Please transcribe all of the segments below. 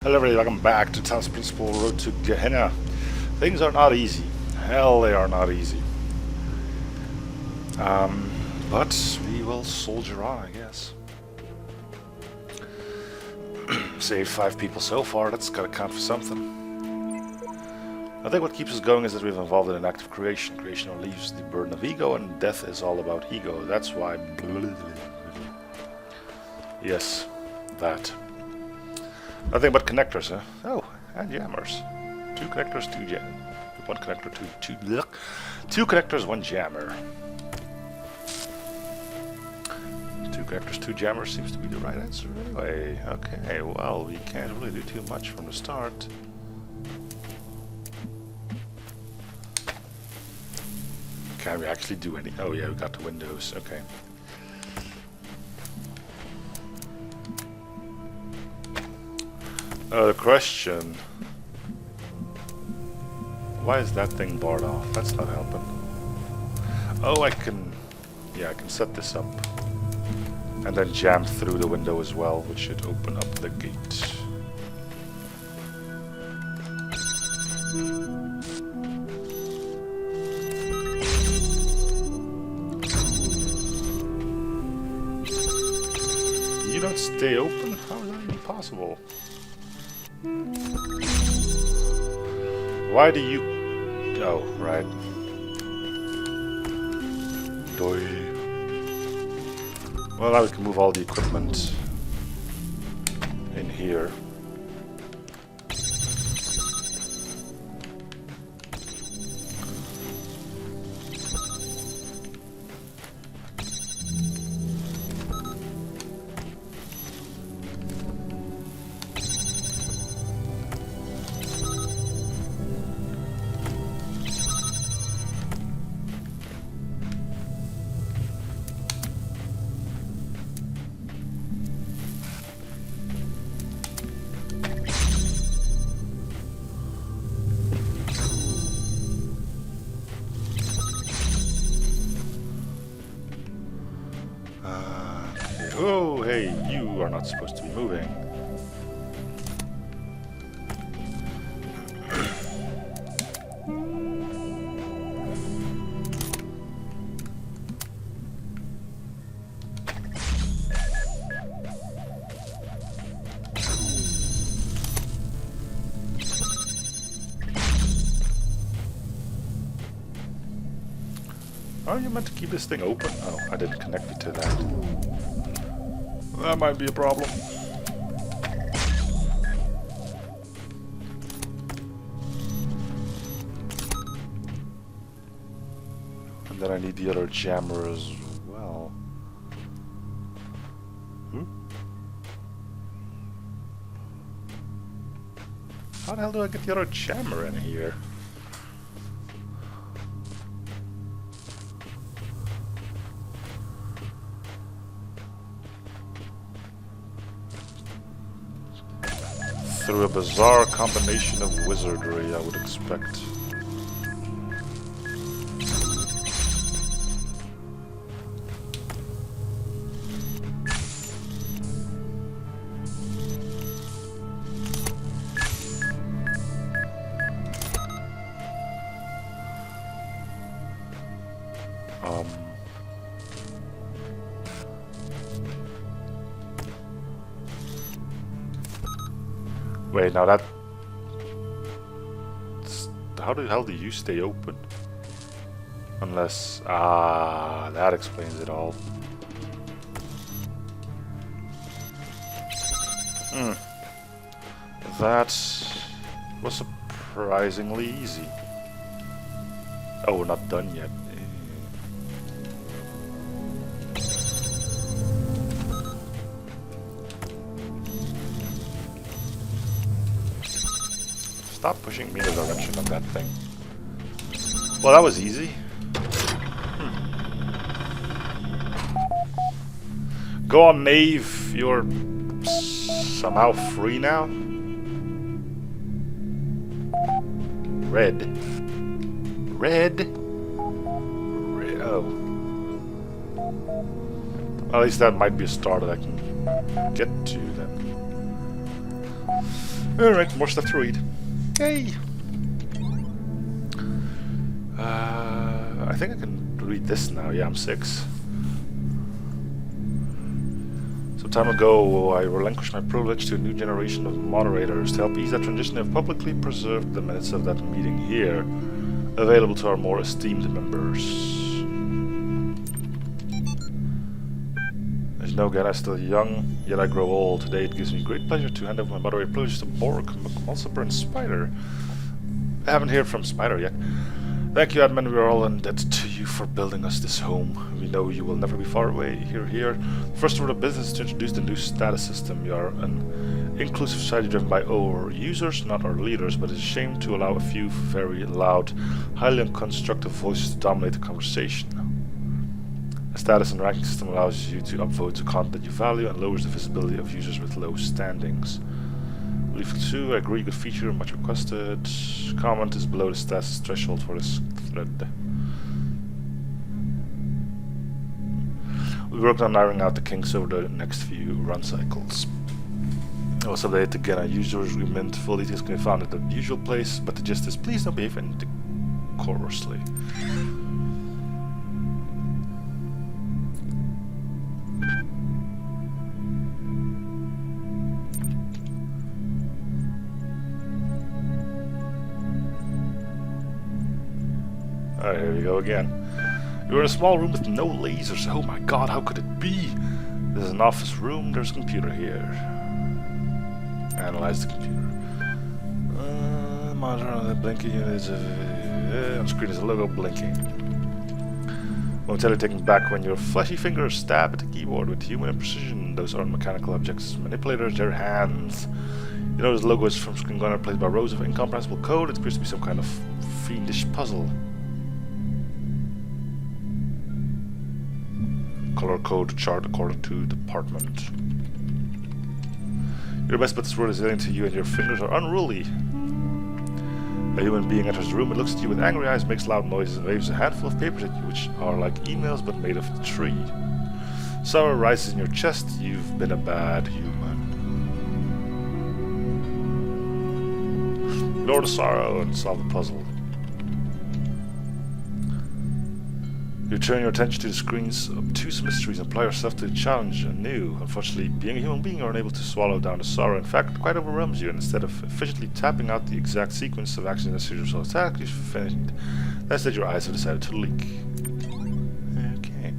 Hello everybody, welcome back to Talos Principle, Road to Gehenna. Things are not easy. Hell, they are not easy. But we will soldier on, I guess. Saved 5 people so far, that's gotta count for something. I think what keeps us going is that we've involved in an act of creation. Creation relieves the burden of ego, and death is all about ego. That's why... Yes, that. Nothing but connectors, huh? Oh, and jammers. 2 connectors, 2 jam. 1 connector, 2 connectors, 1 jammer. 2 connectors, 2 jammers seems to be the right answer anyway. Okay, well, we can't really do too much from the start. Can we actually do any? Oh yeah, we got the windows. Okay. The question... Why is that thing barred off? That's not helping. Oh, I can... Yeah, I can set this up. And then jam through the window as well, which should open up the gate. You don't stay open? How is that even possible? Why do you... Oh, right. Doi. Well, now we can move all the equipment in here. Oh, hey, you are not supposed to be moving. Are you meant to keep this thing open? Oh, I didn't connect it to that. That might be a problem. And then I need the other jammer as well. How the hell do I get the other jammer in here? Through a bizarre combination of wizardry, I would expect. Wait, now that... How the hell do you stay open? Unless... Ah, that explains it all. That was surprisingly easy. Oh, we're not done yet. Stop pushing me in the direction of that thing. Well, that was easy. Go on, knave. You're somehow free now. Red. Red. Red. Oh. Well, at least that might be a start that I can get to then. Alright, more stuff to read. Yay! I think I can read this now. Yeah, I'm 6. Some time ago, I relinquished my privilege to a new generation of moderators. To help ease that transition, I have publicly preserved the minutes of that meeting here, available to our more esteemed members. As you know, again, I'm still young, yet I grow old. Today it gives me great pleasure to hand over my moderator privilege to Borg, Mulciber, and Spider. I haven't heard from Spider yet. Thank you, admin. We are all indebted to you for building us this home. We know you will never be far away. Here. First order of business is to introduce the new status system. We are an inclusive society driven by our users, not our leaders, but it's a shame to allow a few very loud, highly unconstructive voices to dominate the conversation. A status and ranking system allows you to upvote the content that you value and lowers the visibility of users with low standings. Leaf 2, I agree, good feature, much requested. Comment is below the status threshold for this thread. We worked on ironing out the kinks over the next few run cycles. I was updated to Gehenna user agreement. Full details can be found at the usual place, but the gist is please don't behave indecorously. Alright, here we go again. You're in a small room with no lasers. Oh my god, how could it be? This is an office room, there's a computer here. Analyze the computer. Monitor on the blinking unit is on screen is a logo blinking. Momentarily taken back when your fleshy fingers stab at the keyboard with human precision. Those aren't mechanical objects. Manipulators, they're hands. You notice the logo is from screen gun replaced by rows of incomprehensible code. It appears to be some kind of fiendish puzzle. Color code chart according to department. Your best bet this world is alien to you and your fingers are unruly. A human being enters the room, it looks at you with angry eyes, makes loud noises and waves a handful of papers at you which are like emails but made of the tree. Sorrow rises in your chest, you've been a bad human. Ignore the sorrow and solve the puzzle. You turn your attention to the screen's obtuse mysteries and apply yourself to the challenge anew. Unfortunately, being a human being, you are unable to swallow down the sorrow. In fact, it quite overwhelms you, and instead of efficiently tapping out the exact sequence of actions necessary to resolve the task, you've finished. Instead, your eyes have decided to leak. Okay.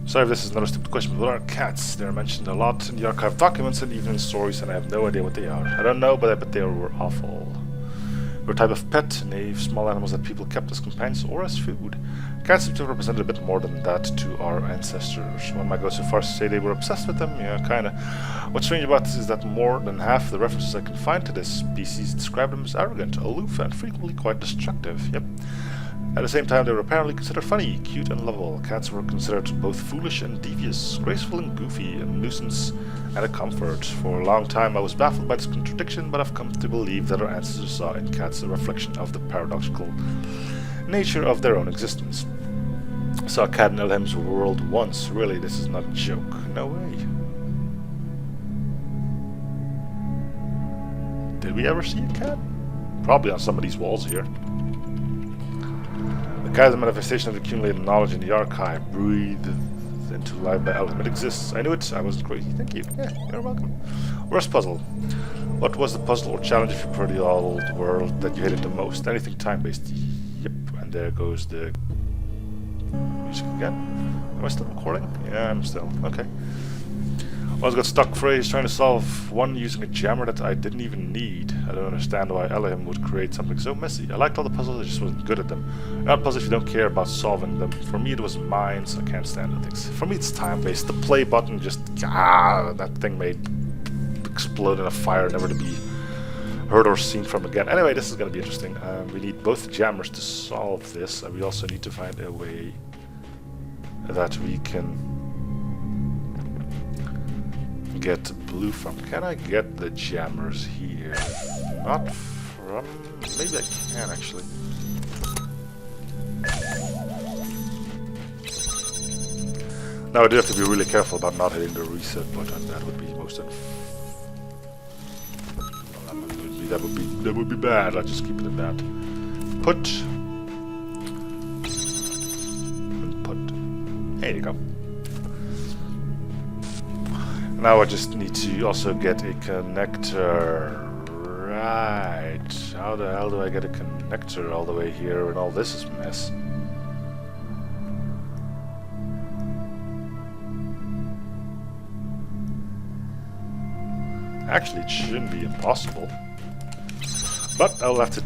Sorry if this is another stupid question, but what are cats? They are mentioned a lot in the archive documents and even in stories, and I have no idea what they are. I don't know, but I bet they were awful. They're a type of pet, naive, small animals that people kept as companions or as food. Cats seem to have represented a bit more than that to our ancestors. One might go so far as to say they were obsessed with them, yeah, kinda. What's strange about this is that more than half the references I can find to this species describe them as arrogant, aloof, and frequently quite destructive, yep. At the same time, they were apparently considered funny, cute, and lovable. Cats were considered both foolish and devious, graceful and goofy, a nuisance and a comfort. For a long time I was baffled by this contradiction, but I've come to believe that our ancestors saw in cats a reflection of the paradoxical nature of their own existence. I saw a cat in Elham's world once. Really, this is not a joke. No way. Did we ever see a cat? Probably on some of these walls here. The cat is a manifestation of accumulated knowledge in the archive, breathed into life by Elham. It exists. I knew it. I wasn't crazy. Thank you. Yeah, you're welcome. Worst puzzle. What was the puzzle or challenge, if you prefer the old world, that you hated the most? Anything time-based? Yep. And there goes the music again. Am I still recording? Yeah, I'm still. Okay. I was got stuck phrase trying to solve one using a jammer that I didn't even need. I don't understand why Elohim would create something so messy. I liked all the puzzles, I just wasn't good at them. Not puzzles if you don't care about solving them. For me it was mines, I can't stand the things. For me it's time-based. The play button just, that thing made explode in a fire, never to be heard or seen from again. Anyway, this is going to be interesting. We need both jammers to solve this, and we also need to find a way that we can get blue from. Can I get the jammers here? Not from... maybe I can actually. Now I do have to be really careful about not hitting the reset button. That would be most that would be bad. I'll just keep it at that. Put and put. There you go. Now I just need to also get a connector. Right. How the hell do I get a connector all the way here when all this is a mess? Actually, it shouldn't be impossible. But I'll have to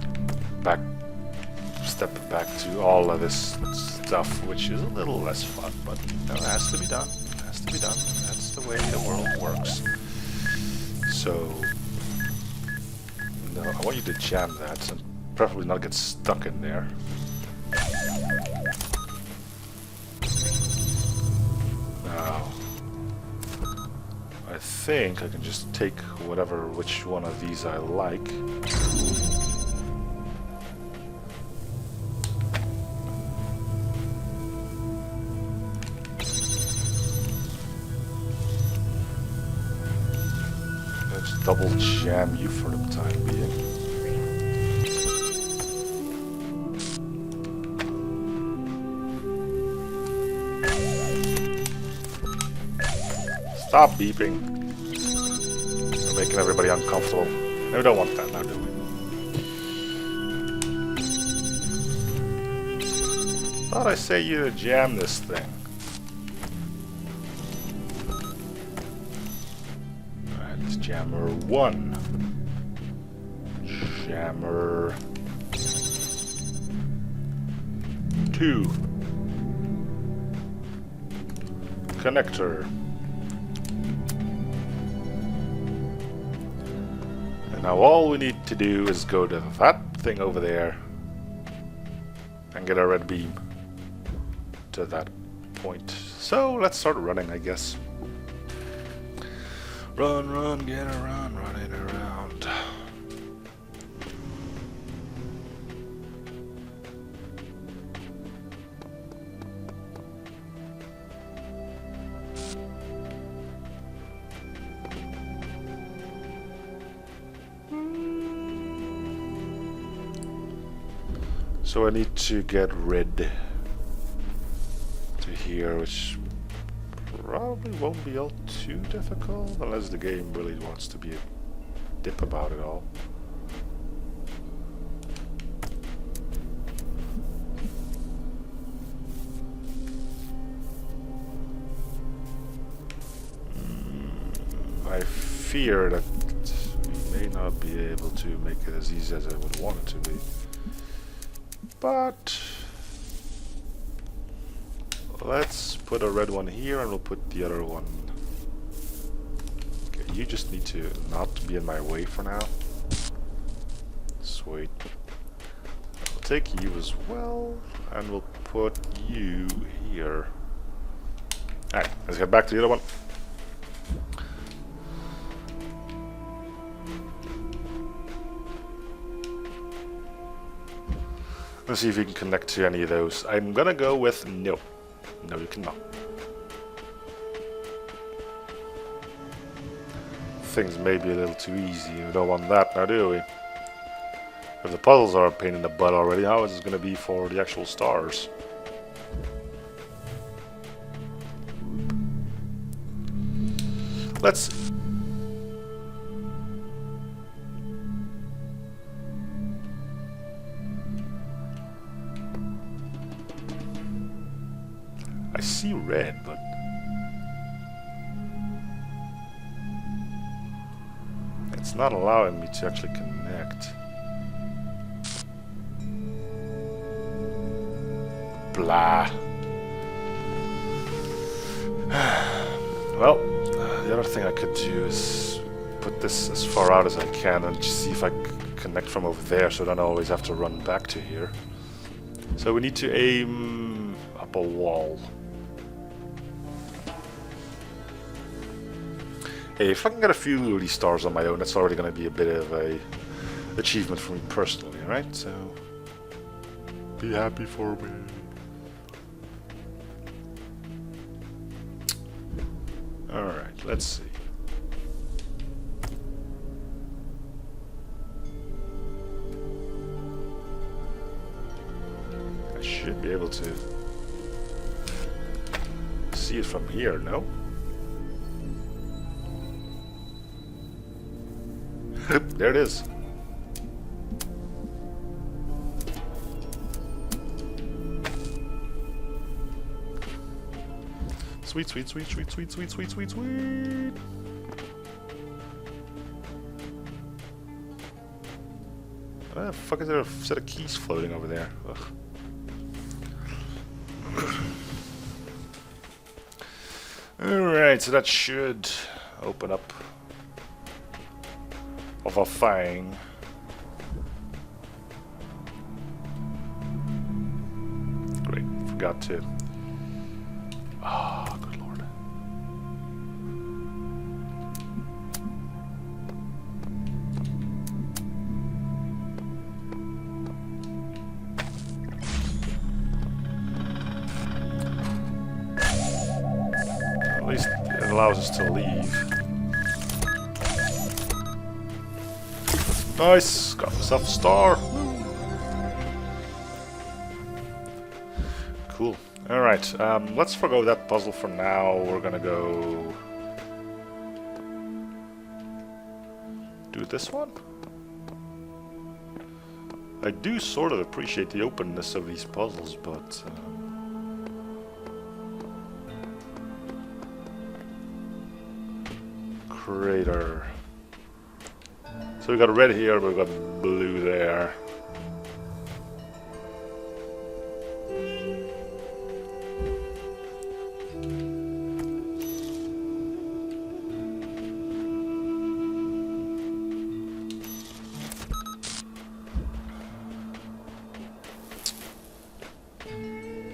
step back to all of this stuff, which is a little less fun, but it has to be done. It has to be done. That's the way the world works. So, no, I want you to jam that and preferably not get stuck in there. Now, I think I can just take which one of these I like. Let's double jam you for the time being. Stop beeping. We're making everybody uncomfortable. No, we don't want that now, do we? Thought I say you to jam this thing. Alright, it's jammer 1. Jammer 2. Connector. Now all we need to do is go to that thing over there and get a red beam to that point. So let's start running, I guess. Run, run, get around, running around. So I need to get red to here, which probably won't be all too difficult, unless the game really wants to be a dip about it all. I fear that we may not be able to make it as easy as I would want it to be. But let's put a red one here and we'll put the other one. Okay, you just need to not be in my way for now. Sweet. I'll take you as well and we'll put you here. Alright, let's get back to the other one. Let's see if you can connect to any of those. I'm gonna go with no. No, you cannot. Things may be a little too easy. We don't want that now, do we? If the puzzles are a pain in the butt already, how is it gonna be for the actual stars? Let's see. I see red, but it's not allowing me to actually connect. Blah. Well, the other thing I could do is put this as far out as I can and just see if I can connect from over there, so I don't always have to run back to here. So we need to aim up a wall. Hey, if I can get a few of these stars on my own, that's already going to be a bit of a achievement for me personally, right? So, be happy for me. Alright, let's see. should be able to see it from here, no? There it is. Sweet, sweet, sweet, sweet, sweet, sweet, sweet, sweet, sweet. What the fuck is there a set of keys floating over there? Ugh. Alright, so that should open up of a fang. Great, forgot to. Ah, good lord. At least it allows us to leave. Nice! Got myself a star! Cool. Alright, let's forgo that puzzle for now. We're gonna go do this one. I do sort of appreciate the openness of these puzzles, but crater. So we got red here, but we got blue there.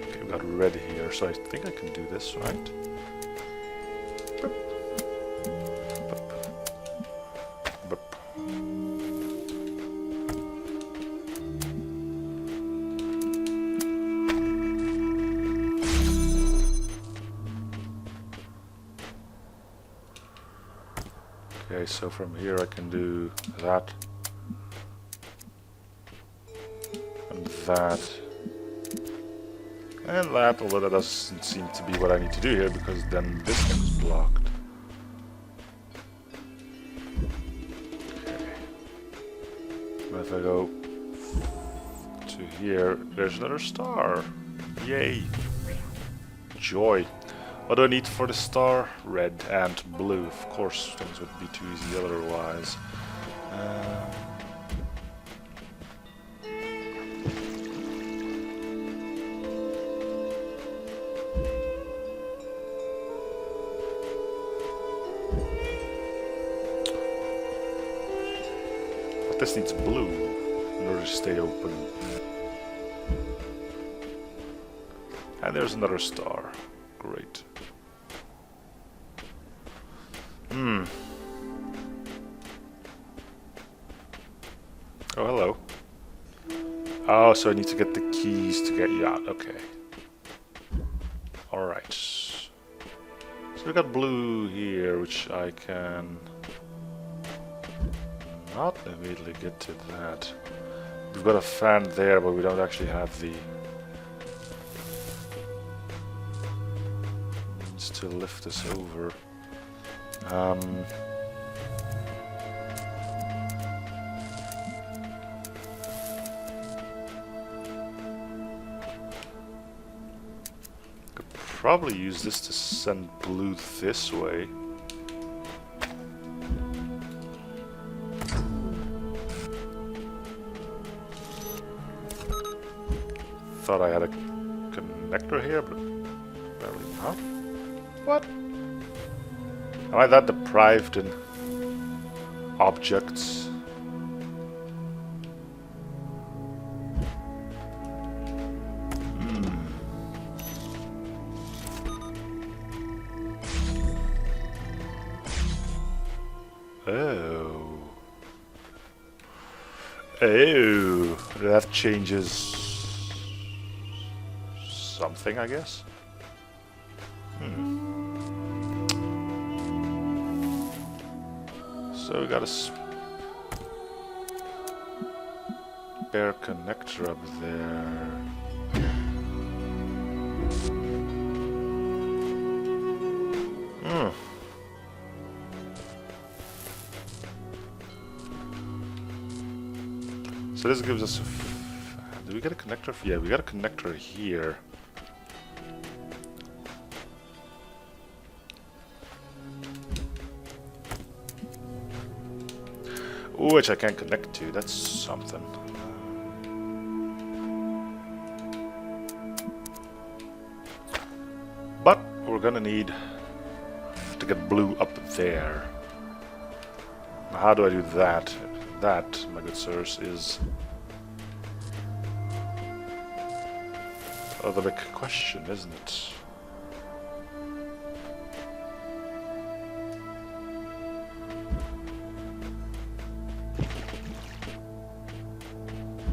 Okay, we got red here, so I think I can do this, right? Okay, so from here I can do that and that and that, although that doesn't seem to be what I need to do here because then this thing's blocked. Okay. And if I go to here, there's another star. Yay! Joy. What do I need for the star? Red and blue. Of course, things would be too easy otherwise. But this needs blue in order to stay open. And there's another star. Great. Oh, hello. Oh, so I need to get the keys to get you out. Okay. Alright. So we got blue here, which I can not immediately get to that. We've got a fan there, but we don't actually have the means to lift this over. Could probably use this to send blue this way. Thought I had a connector here, but apparently not. What? Am I that deprived in objects? Oh. Oh. That changes something, I guess. So we got a spare connector up there. So this gives us do we get a connector? Yeah, we got a connector here. Which I can't connect to. That's something. But we're gonna need to get blue up there. Now, how do I do that? That, my good sirs, is the big question, isn't it?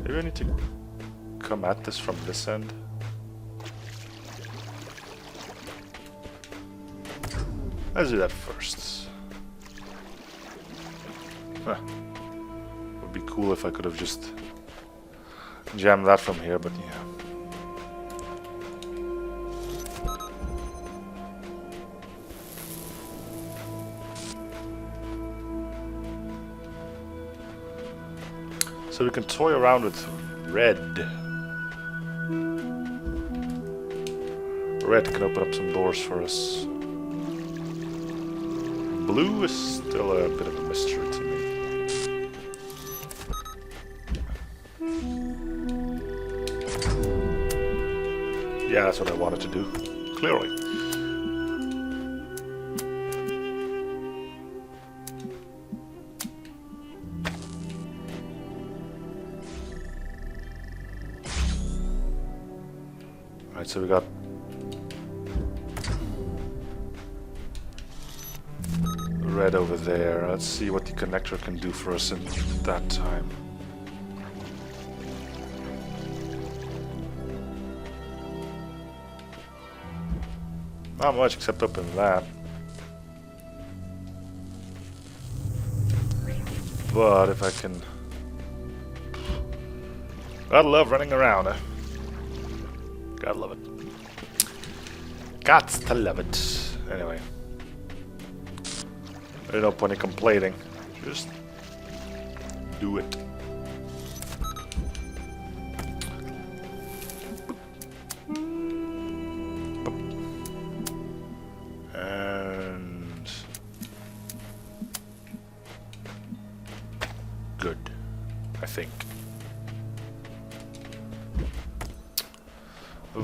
Maybe I need to come at this from this end. Let's do that first. Huh. Would be cool if I could have just jammed that from here, but yeah. So we can toy around with red. Red can open up some doors for us. Blue is still a bit of a mystery to me. Yeah, that's what I wanted to do, clearly. Alright, so we got red over there. Let's see what the connector can do for us in that time. Not much except open that. But if I can... Gotta love running around. Gotta love it. Gots to love it. Anyway. There's no point in complaining. Just do it. And good, I think.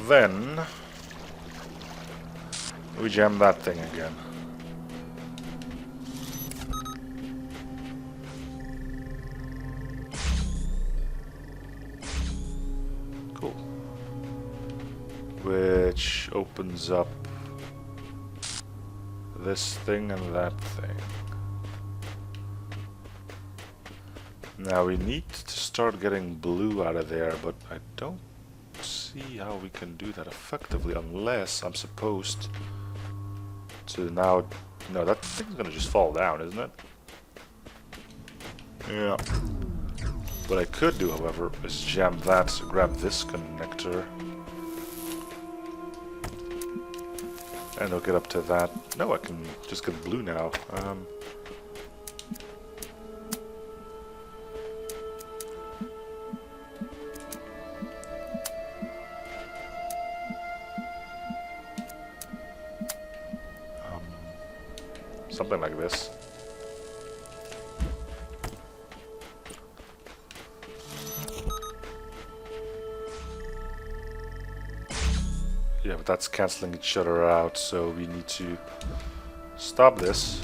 Then we jam that thing again. Cool. Which opens up this thing and that thing. Now we need to start getting blue out of there, but I don't see how we can do that effectively unless I'm supposed to now... No, that thing's gonna just fall down, isn't it? Yeah. What I could do, however, is jam that, so grab this connector. And I'll get up to that. No, I can just get blue now. Something like this. Yeah, but that's canceling each other out, so we need to stop this.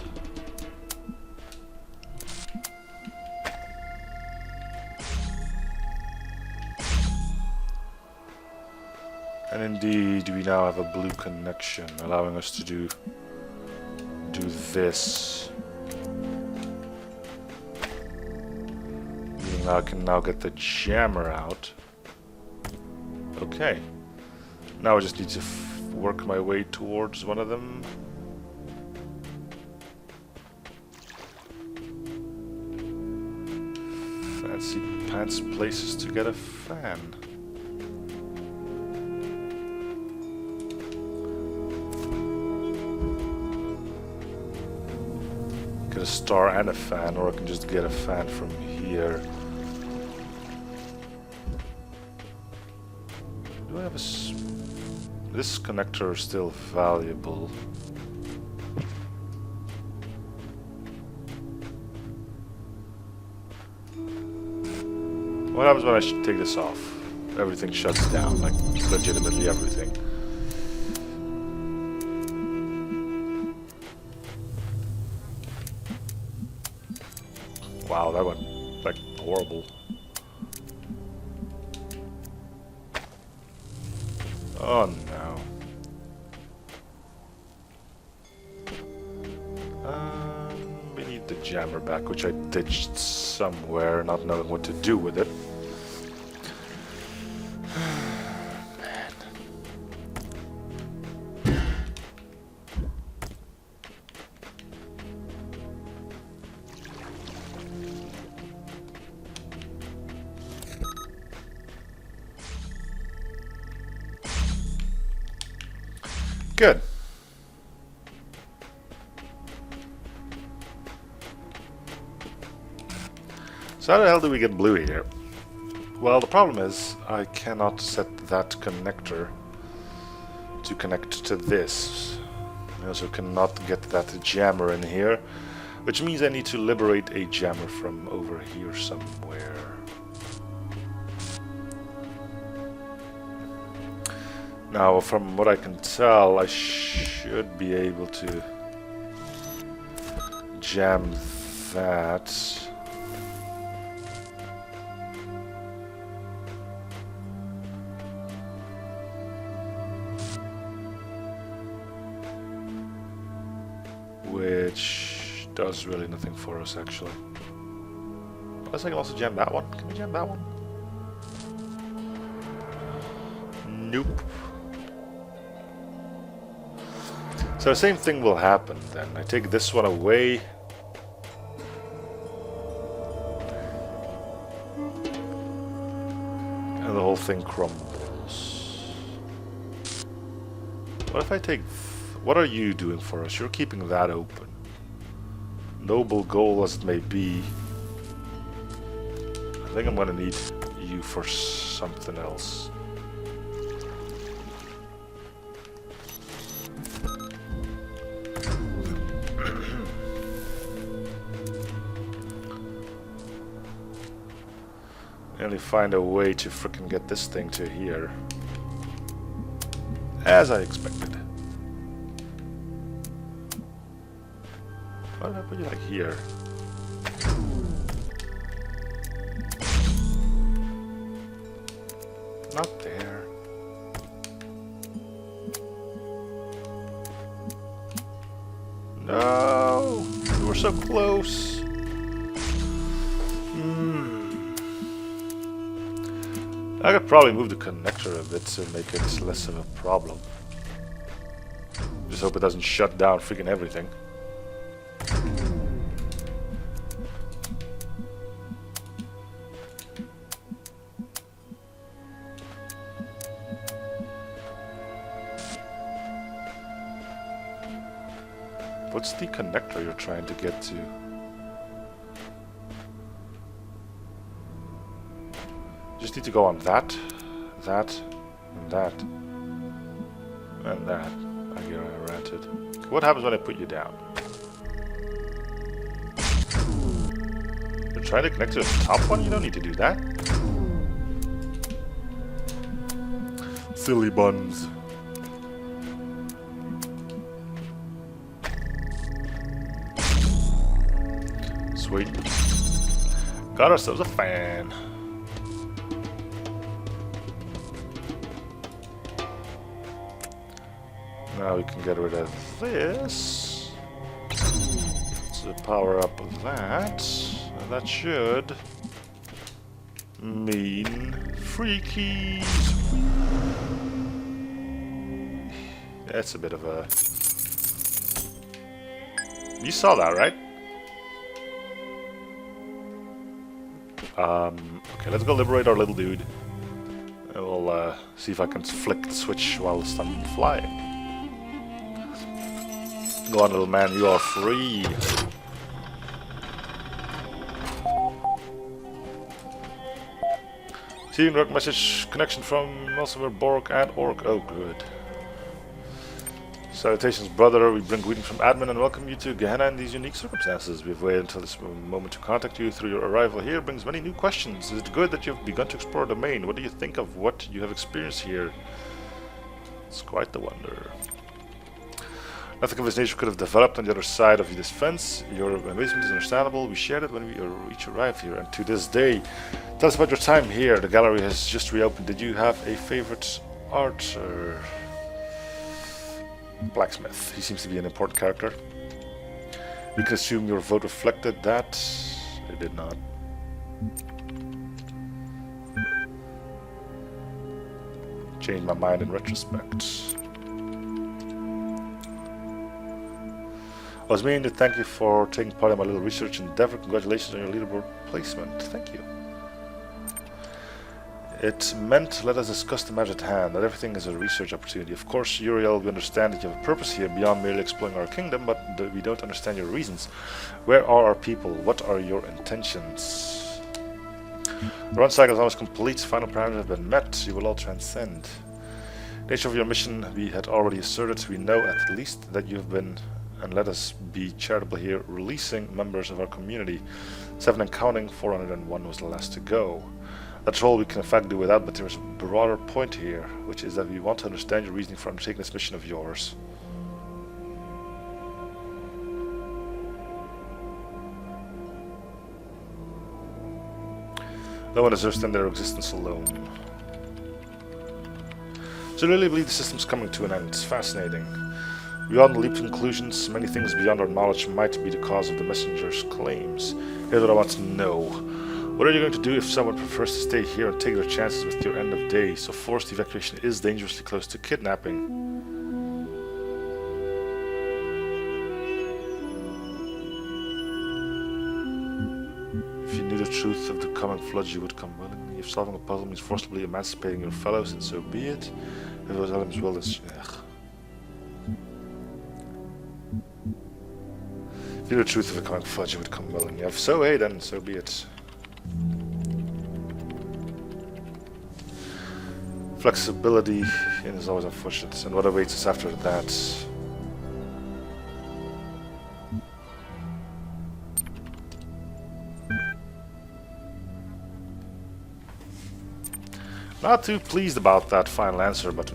And indeed, we now have a blue connection, allowing us to do this. Meaning I can now get the jammer out. Okay. Now I just need to work my way towards one of them. Fancy pants places to get a fan. star and a fan, or I can just get a fan from here. Do I have a... This connector is still valuable. What happens when I take this off? Everything shuts down, like legitimately everything. Wow, that went like horrible. Oh no. We need the jammer back, which I ditched somewhere, not knowing what to do with it. Good. So how the hell do we get blue here? Well, the problem is I cannot set that connector to connect to this. I also cannot get that jammer in here, which means I need to liberate a jammer from over here somewhere. Now, from what I can tell, I should be able to jam that. Which does really nothing for us, actually. Unless I can also jam that one. Can we jam that one? Nope. So the same thing will happen then. I take this one away. And the whole thing crumbles. What if I take... What are you doing for us? You're keeping that open. Noble goal as it may be. I think I'm gonna need you for something else. Only find a way to frickin' get this thing to here. As I expected. Why did I put you like here? Not there. No! We were so close. I could probably move the connector a bit to make it less of a problem. Just hope it doesn't shut down freaking everything. What's the connector you're trying to get to? Just need to go on that, that, and that, and that. I get I ranted. What happens when I put you down? You're trying to connect to the top one? You don't need to do that. Silly buns. Sweet. Got ourselves a fan. Now we can get rid of this. So power up that. And that should mean free keys. That's a bit of a... You saw that, right? Okay, let's go liberate our little dude. And we'll see if I can flick the switch whilst I'm flying. Go on, little man, you are free. Seeing direct message connection from Melsimer, Borg, and Orc. Oh, good. Salutations, brother. We bring greetings from admin and welcome you to Gehenna in these unique circumstances. We've waited until this moment to contact you. Through your arrival here brings many new questions. Is it good that you have begun to explore the domain? What do you think of what you have experienced here? It's quite the wonder. Nothing of this nature could have developed on the other side of this fence. Your amazement is understandable. We shared it when we each arrived here, and to this day. Tell us about your time here. The gallery has just reopened. Did you have a favorite archer? Blacksmith. He seems to be an important character. We can assume your vote reflected that. It did not. Changed my mind in retrospect. I was meaning to thank you for taking part in my little research endeavor. Congratulations on your leaderboard placement. Thank you. It meant let us discuss the matter at hand. Not everything is a research opportunity. Of course, Uriel, we understand that you have a purpose here beyond merely exploring our kingdom, but we don't understand your reasons. Where are our people? What are your intentions? The run cycle is almost complete. Final parameters have been met. You will all transcend. The nature of your mission we had already asserted. We know at least that you have been, and let us be charitable here, releasing members of our community. 7 and counting, 401 was the last to go. That's all we can in fact do without, but there's a broader point here, which is that we want to understand your reasoning for undertaking this mission of yours. No one deserves to stand their existence alone. So I really believe the system's coming to an end. It's fascinating. We all leap to conclusions. Many things beyond our knowledge might be the cause of the messenger's claims. Here's what I want to know. What are you going to do if someone prefers to stay here and take their chances with your end of day? So forced evacuation is dangerously close to kidnapping. If you knew the truth of the coming flood, you would come willingly. If solving a puzzle means forcibly emancipating your fellows, then so be it. If it was Ellen's will, it's... If you knew the truth of the coming flood, you would come willingly. If so, hey, then so be it. Flexibility is always unfortunate, and what awaits us after that? Not too pleased about that final answer, but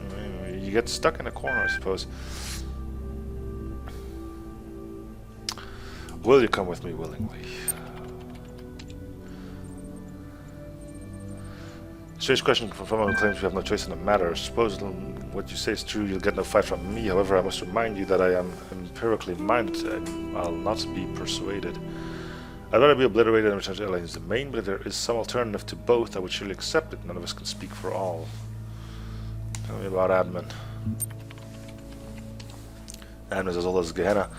you get stuck in a corner, I suppose. Will you come with me willingly? Strange question from someone who claims we have no choice in the matter. Suppose what you say is true, you'll get no fight from me. However, I must remind you that I am empirically minded and I'll not be persuaded. I'd rather be obliterated and return to Elaine's domain, but if there is some alternative to both, I would surely accept it. None of us can speak for all. Tell me about admin. Admin is as old as Gehenna.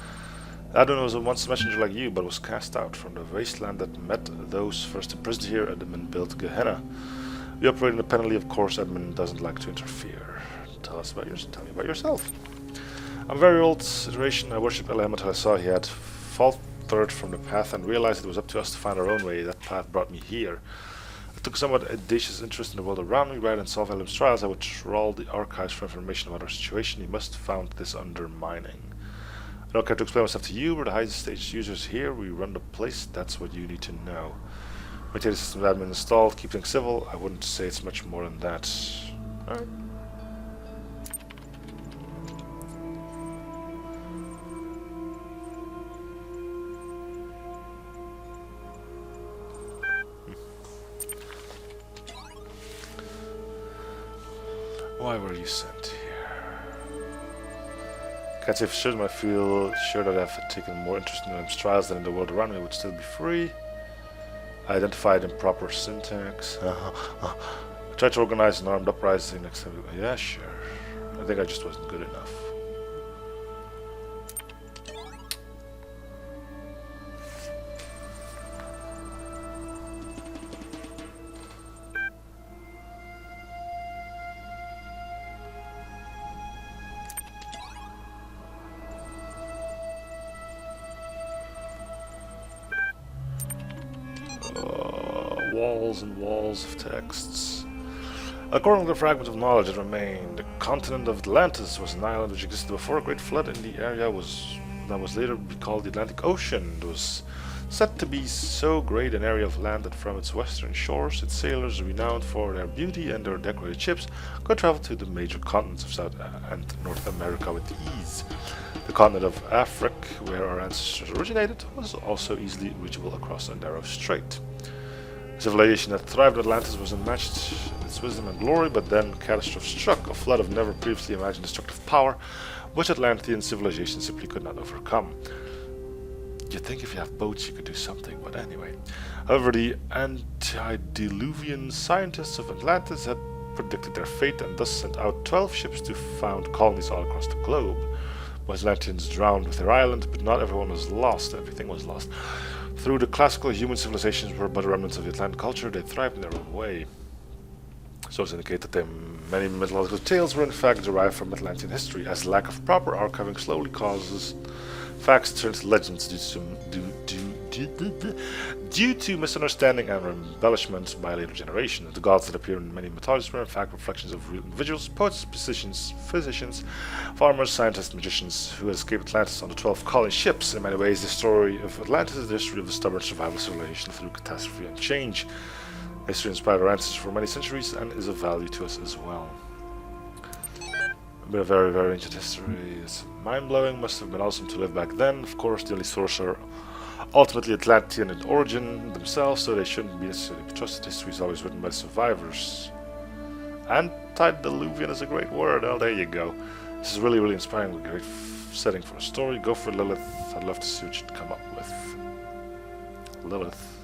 Admin was once a messenger like you, but was cast out from the wasteland that met those first imprisoned here. Admin built Gehenna. We operate independently, of course. Admin doesn't like to interfere. Tell me about yourself. I'm a very old iteration. I worshipped Elam until I saw he had faltered from the path and realized it was up to us to find our own way. That path brought me here. I took somewhat audacious interest in the world around me. Rather than solve Elam's trials, I would trawl the archives for information about our situation. You must have found this undermining. I don't care to explain myself to you. We're the highest stage users here. We run the place. That's what you need to know. Maintain the system admin installed, keep things civil. I wouldn't say it's much more than that. Alright. Why were you sent here? Can't say for certain, but I feel sure that if I've taken more interest in Elam's trials than in the world around me, I would still be free. I identified improper syntax. I tried to organize an armed uprising next time. Yeah, sure. I think I just wasn't good enough. Walls and walls of texts. According to the fragment of knowledge that remained, the continent of Atlantis was an island which existed before a great flood in the area that was later called the Atlantic Ocean. It was said to be so great an area of land that from its western shores, its sailors, renowned for their beauty and their decorated ships, could travel to the major continents of South and North America with ease. The continent of Africa, where our ancestors originated, was also easily reachable across a narrow strait. A civilization that thrived in Atlantis was unmatched in its wisdom and glory, but then catastrophe struck, a flood of never previously imagined destructive power, which Atlantean civilization simply could not overcome. You'd think if you have boats you could do something, but anyway. However, the antediluvian scientists of Atlantis had predicted their fate and thus sent out 12 ships to found colonies all across the globe. Most Atlanteans drowned with their island, but not everyone was lost. Everything was lost. Through the classical human civilizations were but remnants of the Atlantic culture, they thrived in their own way. Sources indicate that many mythological tales were in fact derived from Atlantean history, as lack of proper archiving slowly causes facts to turn to legends due to misunderstanding and embellishments by later generations. The gods that appear in many mythologies were in fact reflections of real individuals, poets, physicians, farmers, scientists, magicians who had escaped Atlantis on the 12 colony ships. In many ways, the story of Atlantis is the history of the stubborn survival of civilization through catastrophe and change. History inspired our ancestors for many centuries and is of value to us as well. A bit of very, very ancient history. It's mind-blowing. Must have been awesome to live back then. Of course, the only source are ultimately Atlantean in origin themselves, so they shouldn't be necessarily trusted. History is always written by survivors. Antediluvian is a great word. Oh, there you go. This is really, really inspiring. A great setting for a story. Go for Lilith. I'd love to see what you'd come up with. Lilith.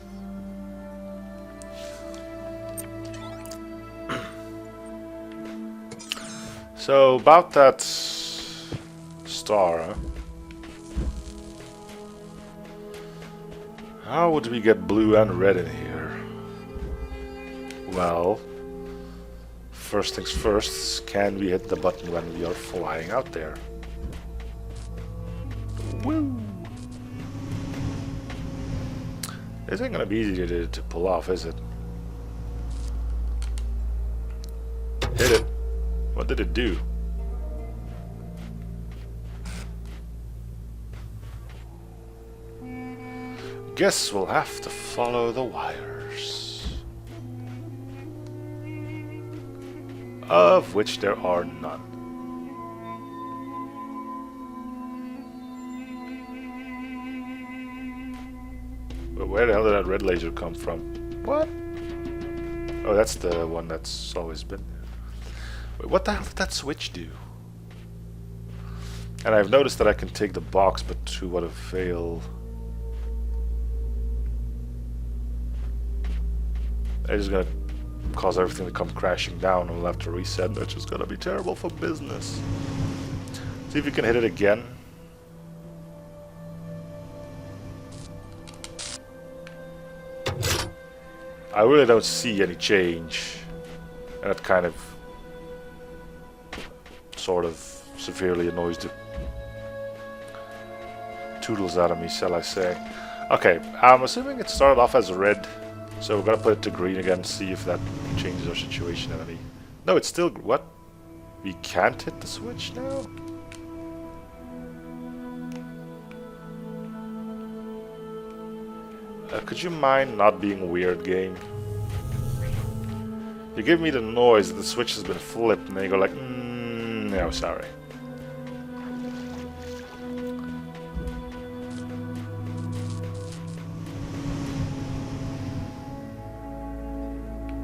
So, about that star, huh? How would we get blue and red in here? Well, first things first, can we hit the button when we are flying out there? Woo! This ain't gonna be easy to pull off, is it? Hit it. What did it do? Guess we'll have to follow the wires. Of which there are none. But where the hell did that red laser come from? What? Oh, that's the one that's always been there. Wait, what the hell did that switch do? And I've noticed that I can take the box, but to what avail? It's just gonna cause everything to come crashing down and we'll have to reset, which is gonna be terrible for business. See if you can hit it again. I really don't see any change. And that kind of sort of severely annoys the toodles out of me, shall I say. Okay, I'm assuming it started off as red, so we're gonna put it to green again, see if that changes our situation in any... No, it's still... What? We can't hit the switch now? Could you mind not being weird, game? You give me the noise that the switch has been flipped, and then you go like, no, sorry.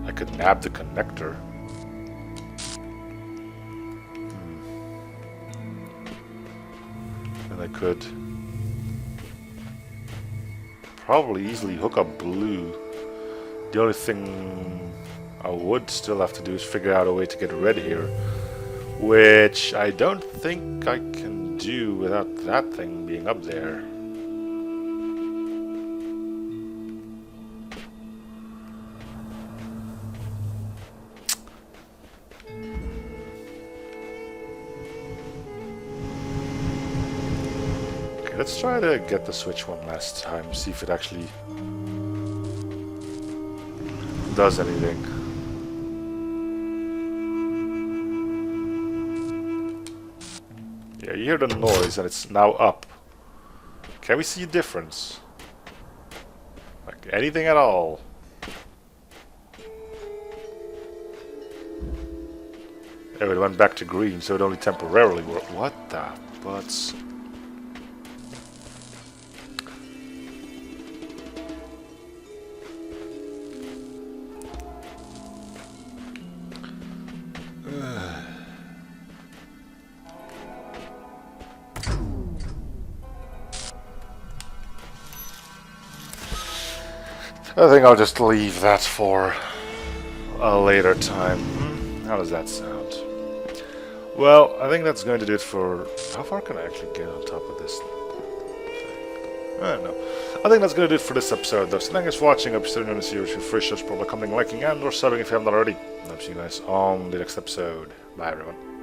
I could nab the connector. And I could probably easily hook up blue. The only thing I would still have to do is figure out a way to get red here, which I don't think I can do without that thing being up there. Okay, let's try to get the switch one last time, see if it actually does anything. Yeah, you hear the noise and it's now up. Can we see a difference? Like anything at all? Oh, it went back to green, so it only temporarily worked. What the butts? I think I'll just leave that for a later time. How does that sound? Well, I think that's going to do it for... How far can I actually get on top of this thing? I don't know. I think that's going to do it for this episode, though. So thank you for watching episode in the series. Feel free to subscribe, commenting, liking, and or subbing if you haven't already. And I'll see you guys on the next episode. Bye, everyone.